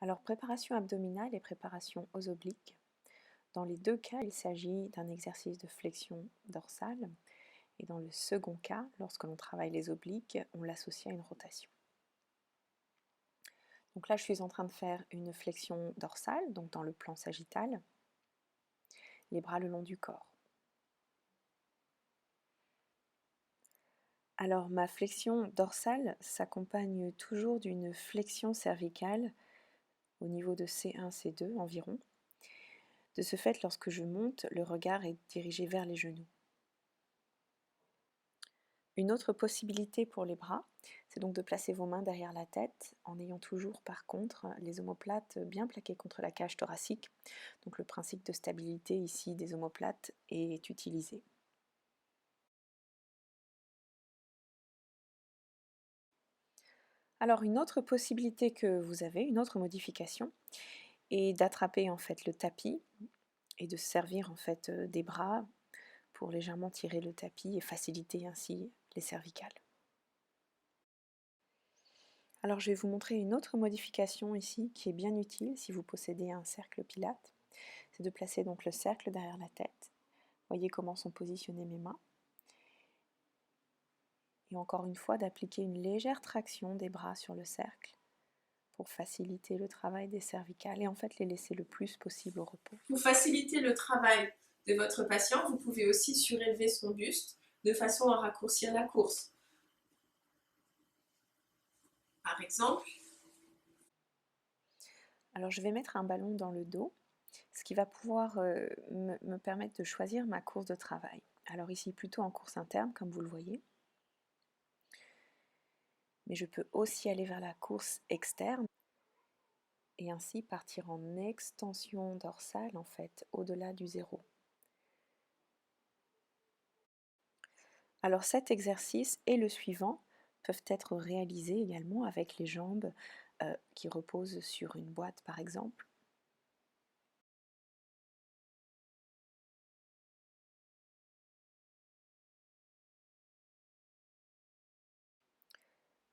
Alors, préparation abdominale et préparation aux obliques. Dans les deux cas, il s'agit d'un exercice de flexion dorsale. Et dans le second cas, lorsque l'on travaille les obliques, on l'associe à une rotation. Donc là, je suis en train de faire une flexion dorsale, donc dans le plan sagittal, les bras le long du corps. Alors, ma flexion dorsale s'accompagne toujours d'une flexion cervicale au niveau de C1, C2 environ. De ce fait, lorsque je monte, le regard est dirigé vers les genoux. Une autre possibilité pour les bras, c'est donc de placer vos mains derrière la tête en ayant toujours par contre les omoplates bien plaquées contre la cage thoracique. Donc le principe de stabilité ici des omoplates est utilisé. Alors une autre possibilité que vous avez, une autre modification, est d'attraper en fait le tapis et de se servir en fait des bras pour légèrement tirer le tapis et faciliter ainsi les cervicales. Alors je vais vous montrer une autre modification ici qui est bien utile si vous possédez un cercle Pilates. C'est de placer donc le cercle derrière la tête. Voyez comment sont positionnées mes mains. Et encore une fois, d'appliquer une légère traction des bras sur le cercle pour faciliter le travail des cervicales et en fait les laisser le plus possible au repos. Pour faciliter le travail de votre patient, vous pouvez aussi surélever son buste de façon à raccourcir la course. Par exemple, alors je vais mettre un ballon dans le dos, ce qui va pouvoir me permettre de choisir ma course de travail. Alors ici plutôt en course interne comme vous le voyez, mais je peux aussi aller vers la course externe et ainsi partir en extension dorsale en fait au-delà du zéro. Alors cet exercice et le suivant peuvent être réalisés également avec les jambes qui reposent sur une boîte par exemple.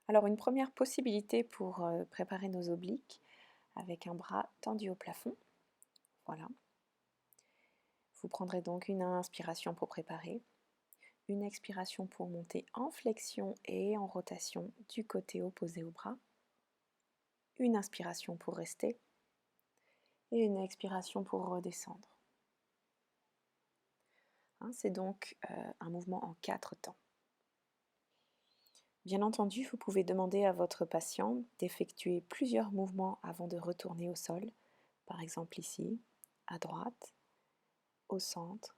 Alors une première possibilité pour préparer nos obliques avec un bras tendu au plafond. Voilà. Vous prendrez donc une inspiration pour préparer, une expiration pour monter en flexion et en rotation du côté opposé au bras, une inspiration pour rester et une expiration pour redescendre. C'est donc un mouvement en 4 temps. Bien entendu, vous pouvez demander à votre patient d'effectuer plusieurs mouvements avant de retourner au sol, par exemple ici, à droite, au centre,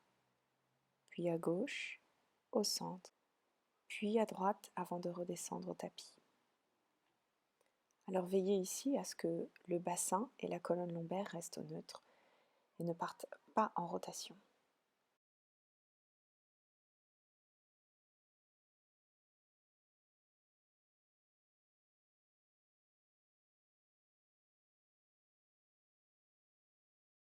puis à gauche, au centre, puis à droite avant de redescendre au tapis. Alors veillez ici à ce que le bassin et la colonne lombaire restent neutres et ne partent pas en rotation.